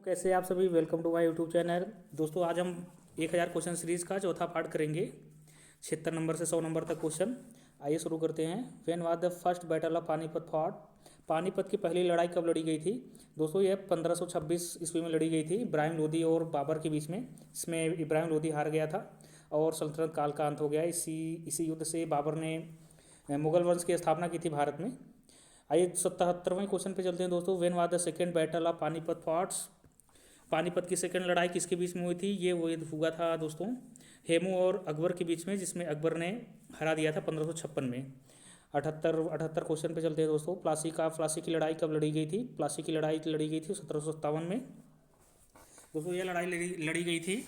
कैसे आप सभी, welcome to my YouTube channel. दोस्तों आज हम 1000 क्वेश्चन सीरीज़ का चौथा पार्ट करेंगे। 76 नंबर से 100 नंबर तक क्वेश्चन। आइए शुरू करते हैं। When was the first battle of Panipat fought? Panipat की पहली लड़ाई कब लड़ी गई थी? दोस्तों यह 1526 ईस्वी में लड़ी गई थी, इब्राहिम लोदी और बाबर के बीच में। इसमें इब्राहिम लोदी हार गया था और सल्तनत काल का अंत हो गया। इसी युद्ध से बाबर ने मुगल वंश की स्थापना की थी भारत में। आइए 77वें क्वेश्चन पे चलते हैं दोस्तों। When was the second battle of Panipat fought? Panipat की सेकंड लड़ाई किसके बीच में हुई थी? ये वो हुआ था दोस्तों हेमू और अकबर के बीच में, जिसमें अकबर ने हरा दिया था 1556 में। 78 क्वेश्चन पे चलते हैं दोस्तों। प्लासी की लड़ाई कब लड़ी गई थी? प्लासी की लड़ाई लड़ी गई थी 1757 में। दोस्तों यह लड़ाई लड़ी गई थी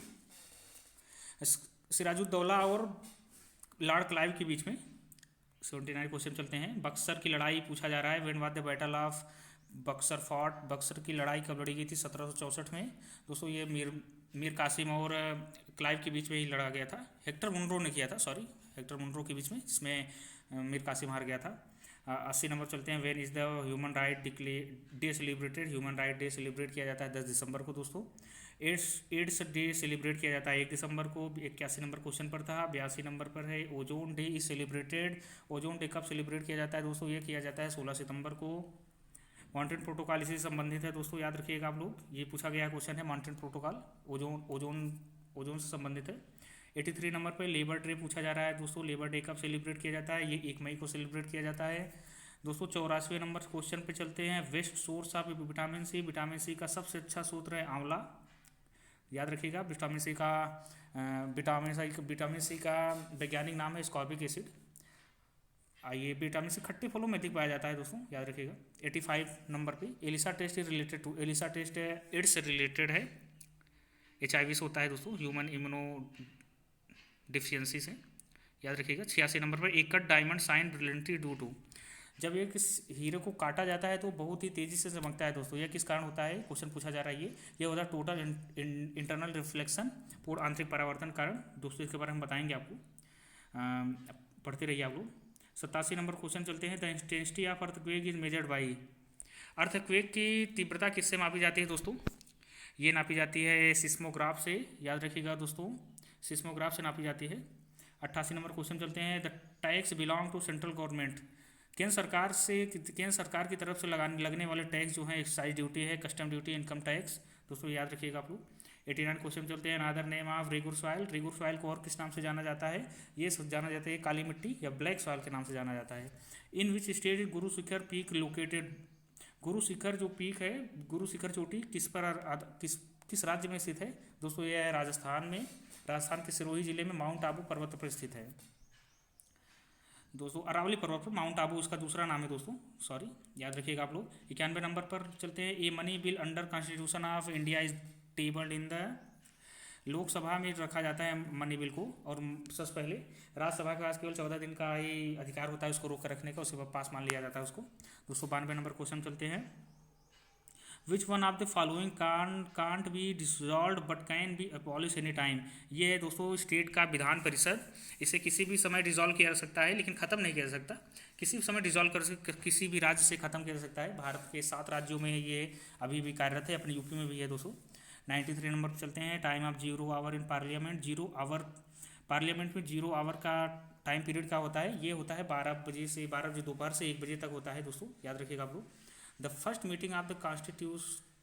सिराजुद्दौला और लॉर्ड क्लाइव के बीच में। 79 क्वेश्चन चलते हैं। बक्सर की लड़ाई पूछा जा रहा है। When was the battle of Buxar fought? Buxar की लड़ाई कब लड़ी गई थी? 1764 में। दोस्तों ये मीर कासिम और क्लाइव के बीच में ही लड़ा गया था। हेक्टर मुनरो ने किया था, सॉरी, हेक्टर मुनरो के बीच में, जिसमें मीर कासिम हार गया था। 80 नंबर चलते हैं। When is the human right day celebrated? Human right day celebrate किया जाता है 10 दिसंबर को दोस्तों। एड्स डे सेलिब्रेट किया जाता है 1 दिसंबर को। 81 नंबर क्वेश्चन पर था। 82 नंबर पर है ozone day is celebrated. Ozone day कब सेलिब्रेट किया जाता है दोस्तों? ये किया जाता है 16 सितंबर को। मॉन्ट्रियल प्रोटोकॉल इसी से संबंधित है दोस्तों, याद रखिएगा आप लोग। ये पूछा गया क्वेश्चन है, मॉन्ट्रियल प्रोटोकॉल ओजोन से संबंधित है। 83 नंबर पर लेबर डे पूछा जा रहा है दोस्तों। लेबर डे कब सेलिब्रेट किया जाता है? ये 1 मई को सेलिब्रेट किया जाता है दोस्तों। 84वें नंबर क्वेश्चन पे चलते हैं। Best source of vitamin C? Vitamin C का सबसे अच्छा स्रोत है आंवला, याद रखिएगा। विटामिन सी का वैज्ञानिक नाम है स्कॉर्बिक एसिड। आइए, विटामिन सी खट्टे फलों में अधिक पाया जाता है दोस्तों, याद रखिएगा। 85 नंबर पे ELISA test is related to? ELISA test AIDS से रिलेटेड है, HIV से होता है दोस्तों, ह्यूमन इम्यूनो डिफिशियंसी से, याद रखिएगा। 86 नंबर पर एक cut diamond shine brilliantly due to? जब एक हीरे को काटा जाता है तो बहुत ही तेज़ी से चमकता है दोस्तों, यह किस कारण होता है? क्वेश्चन पूछा जा रहा है। ये होता है टोटल इंटरनल रिफ्लेक्शन, पूर्ण आंतरिक परावर्तन कारण दोस्तों। इसके बारे में बताएंगे आपको, पढ़ते रहिए आप लोग। 87 नंबर क्वेश्चन चलते हैं। The intensity of earthquake is measured by? Earthquake की तीव्रता किससे मापी जाती है दोस्तों? ये नापी जाती है सिस्मोग्राफ से, याद रखिएगा दोस्तों, सिस्मोग्राफ से नापी जाती है। 88 नंबर क्वेश्चन चलते हैं। The tax belong to central government? केंद्र सरकार की तरफ से लगने वाले टैक्स जो है, एक्साइज ड्यूटी है, कस्टम ड्यूटी, इनकम टैक्स दोस्तों, याद रखिएगा आप लोग। 89 क्वेश्चन चलते हैं। Another name of regur soil? Regur soil को और किस नाम से जाना जाता है? ये जाना जाता है काली मिट्टी या ब्लैक सॉइल के नाम से जाना जाता है। इन which state is Guru Shikhar peak located? Guru Shikhar जो पीक है, गुरु शिखर चोटी किस राज्य में स्थित है दोस्तों? यह है राजस्थान में। राजस्थान के सिरोही जिले में माउंट आबू पर्वत पर स्थित है दोस्तों। अरावली पर्वत पर माउंट आबू उसका दूसरा नाम है दोस्तों, सॉरी, याद रखिएगा आप लोग। 91 नंबर पर चलते हैं। A money bill under constitution of India is tabled in the? Lok Sabha में रखा जाता है मनी बिल को, और सबसे पहले राज्यसभा के पास केवल 14 दिन का ही अधिकार होता है उसको रोक कर रखने का, उसके बाद पास मान लिया जाता है उसको। 292 नंबर क्वेश्चन चलते हैं। Which one of the following can't be dissolve but can be abolish any time? ये है दोस्तों स्टेट का विधान परिषद। इसे किसी भी समय डिसॉल्व किया जा सकता है, लेकिन ख़त्म नहीं किया जा सकता। किसी भी समय डिसॉल्व किसी भी राज्य से ख़त्म किया जा सकता है। भारत के 7 राज्यों में ये अभी भी कार्यरत है, अपने यूपी में भी है दोस्तों। 93 नंबर पर चलते हैं। Time of 0 hour in parliament? 0 hour parliament में 0 आवर का टाइम पीरियड का होता है, ये होता है 12 बजे दोपहर से 1 बजे तक होता है दोस्तों, याद रखिएगा आप लोग। The first meeting of the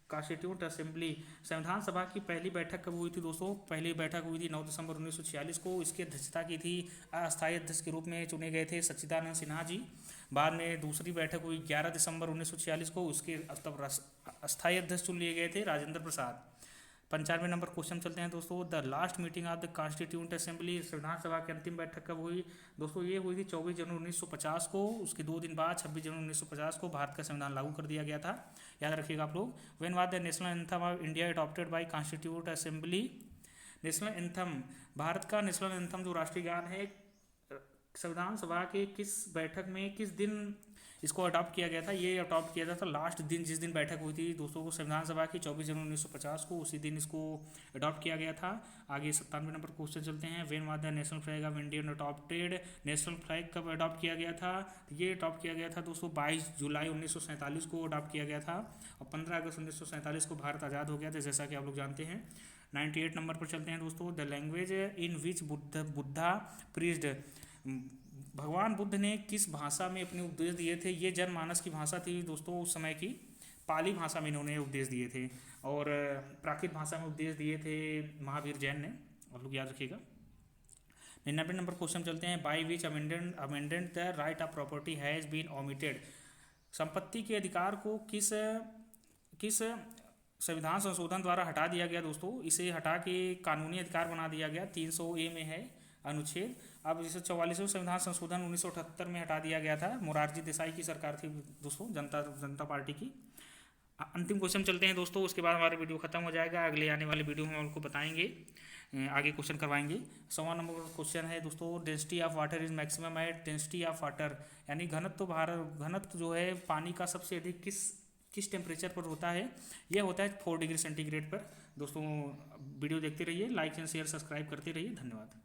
constituent assembly? संविधान सभा की पहली बैठक कब हुई थी दोस्तों? पहली बैठक हुई थी 9 दिसंबर 1946 को। इसकी अध्यक्षता की थी, अस्थायी अध्यक्ष के रूप में चुने गए थे सच्चिदानंद सिन्हा जी। बाद में दूसरी बैठक हुई 11 दिसंबर 1946 को, उसके तब अस्थायी अध्यक्ष चुन लिए गए थे राजेंद्र प्रसाद। 95 नंबर क्वेश्चन चलते हैं दोस्तों। The last meeting of the constituent assembly? संविधान सभा की अंतिम बैठक कब हुई दोस्तों? ये हुई थी 24 जनवरी 1950 को। उसके 2 दिन बाद 26 जनवरी 1950 को भारत का संविधान लागू कर दिया गया था, याद रखिएगा आप लोग। When was the national anthem of India adopted by constituent assembly? National anthem, Bharat का नेशनल एंथम जो राष्ट्रीय गान है, संविधान सभा के किस बैठक में किस दिन इसको अडॉप्ट किया गया था? ये अडॉप्ट किया गया था लास्ट दिन, जिस दिन बैठक हुई थी दोस्तों को संविधान सभा की 24 जनवरी 1950 को, उसी दिन इसको अडॉप्ट किया गया था। आगे 97 नंबर क्वेश्चन चलते हैं। When was the national flag of India adopted? National flag कब अडॉप्ट किया गया था? ये अडॉप्ट किया गया था दोस्तों 22 जुलाई 1947 को अडॉप्ट किया गया था, और 15 अगस्त 1947 को भारत आज़ाद हो गया था, जैसा कि आप लोग जानते हैं। 98 नंबर पर चलते हैं दोस्तों। द लैंग्वेज इन विच बुद्धा प्रीज्ड? भगवान बुद्ध ने किस भाषा में अपने उपदेश दिए थे? ये जनमानस की भाषा थी दोस्तों, उस समय की पाली भाषा में इन्होंने उपदेश दिए थे, और प्राकृत भाषा में उपदेश दिए थे महावीर जैन ने, और लोग याद रखिएगा। 99 नंबर क्वेश्चन चलते हैं। By which amendment the right of property has been omitted? संपत्ति के अधिकार को किस किस संविधान संशोधन द्वारा हटा दिया गया दोस्तों? इसे हटा के कानूनी अधिकार बना दिया गया। 300A में है अनुच्छेद। अब जैसे 44वें संविधान संशोधन 1978 में हटा दिया गया था, मोरारजी देसाई की सरकार थी दोस्तों, जनता पार्टी की। अंतिम क्वेश्चन चलते हैं दोस्तों, उसके बाद हमारा वीडियो खत्म हो जाएगा। अगले आने वाले वीडियो में हम आपको बताएंगे, आगे क्वेश्चन करवाएंगे। 100वां नंबर क्वेश्चन है दोस्तों, density of water is maximum at? Density of water यानी घनत्व जो है पानी का सबसे अधिक किस टेम्परेचर पर होता है? यह होता है 4 डिग्री सेंटीग्रेड पर। दोस्तों वीडियो देखते रहिए, लाइक एंड शेयर सब्सक्राइब करते रहिए। धन्यवाद।